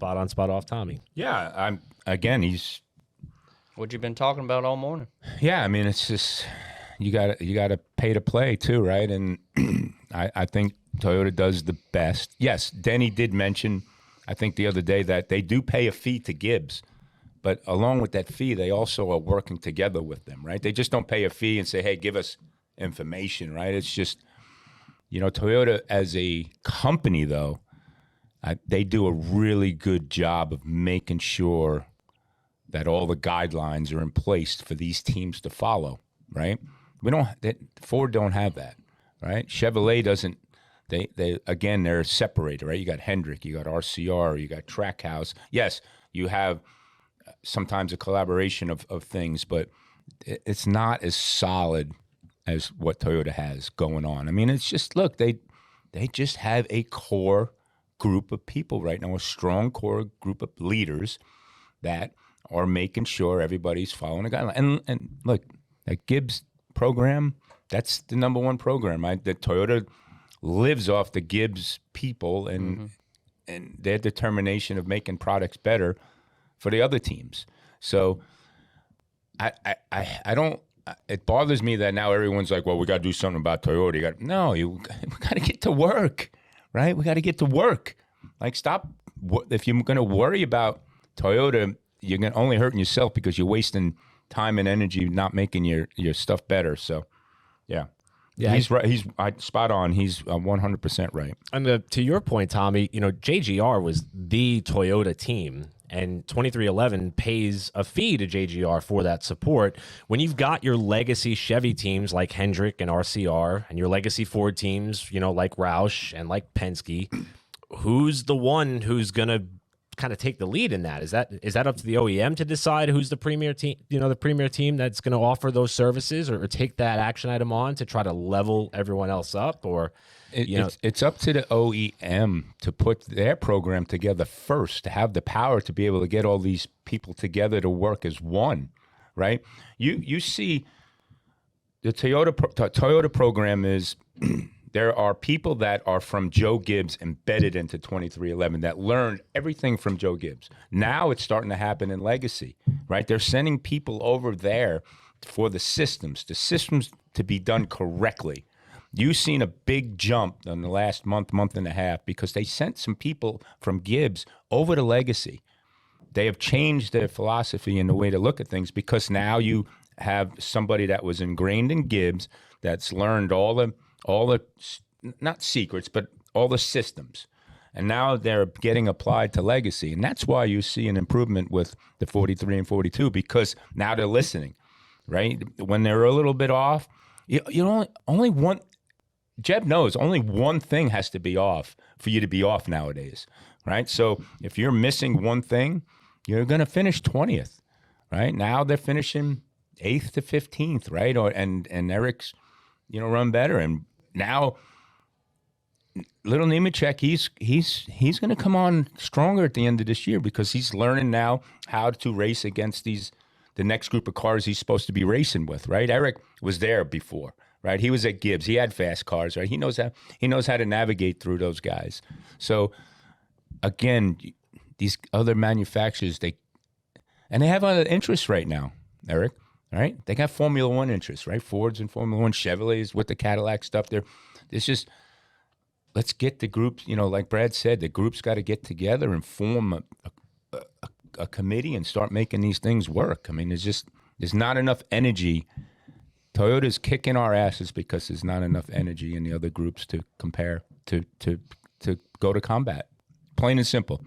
Spot on, spot off, Tommy. Yeah, he's What you been talking about all morning? Yeah, I mean, it's just you got to pay to play too, right? And I think Toyota does the best. Yes, Denny did mention, I think the other day, that they do pay a fee to Gibbs, but along with that fee, they also are working together with them, right? They just don't pay a fee and say, "Hey, give us information," right? It's just, Toyota as a company, though, they do a really good job of making sure that all the guidelines are in place for these teams to follow, right? Ford don't have that, right? Chevrolet doesn't. They're separated, right? You got Hendrick, you got RCR, you got Trackhouse. Yes, you have sometimes a collaboration of things, but it's not as solid as what Toyota has going on. I mean, it's just, look, they just have a core group of people right now, a strong core group of leaders that are making sure everybody's following the guideline. And look, that Gibbs program, that's the number one program, right? That Toyota lives off the Gibbs people and their determination of making products better for the other teams. So I don't. It bothers me that now everyone's like, well, we got to do something about Toyota. We got to get to work, right? We got to get to work. Like, stop. If you're going to worry about Toyota, you're going to only hurting yourself because you're wasting time and energy not making your stuff better. So, yeah. Yeah, he's right. He's spot on. He's 100% right. And to your point, Tommy, JGR was the Toyota team, and 2311 pays a fee to JGR for that support. When you've got your legacy Chevy teams like Hendrick and RCR, and your legacy Ford teams, like Roush and like Penske, who's the one who's gonna kind of take the lead in that? Is that up to the OEM to decide who's the premier team, the premier team that's going to offer those services or take that action item on to try to level everyone else up? Or it's up to the OEM to put their program together first, to have the power to be able to get all these people together to work as one, right? You see the Toyota program is there are people that are from Joe Gibbs embedded into 2311 that learned everything from Joe Gibbs. Now it's starting to happen in Legacy, right? They're sending people over there for the systems to be done correctly. You've seen a big jump in the last month and a half because they sent some people from Gibbs over to Legacy. They have changed their philosophy and the way to look at things because now you have somebody that was ingrained in Gibbs that's learned all the not secrets, but all the systems. And now they're getting applied to Legacy. And that's why you see an improvement with the 43 and 42, because now they're listening, right? When they're a little bit off, only one, Jeb knows only one thing has to be off for you to be off nowadays, right? So if you're missing one thing, you're going to finish 20th, right? Now they're finishing 8th to 15th, right? And Eric's, run better. And now, little Nemechek, he's going to come on stronger at the end of this year because he's learning now how to race against the next group of cars he's supposed to be racing with, right? Eric was there before, right? He was at Gibbs. He had fast cars, right? He knows how to navigate through those guys. So, again, these other manufacturers, they have other interests right now, Eric. Right? They got Formula One interests, right? Fords and Formula One, Chevrolets with the Cadillac stuff there. It's just, let's get the groups, like Brad said, the groups got to get together and form a committee and start making these things work. I mean, there's not enough energy. Toyota's kicking our asses because there's not enough energy in the other groups to compare, to go to combat. Plain and simple.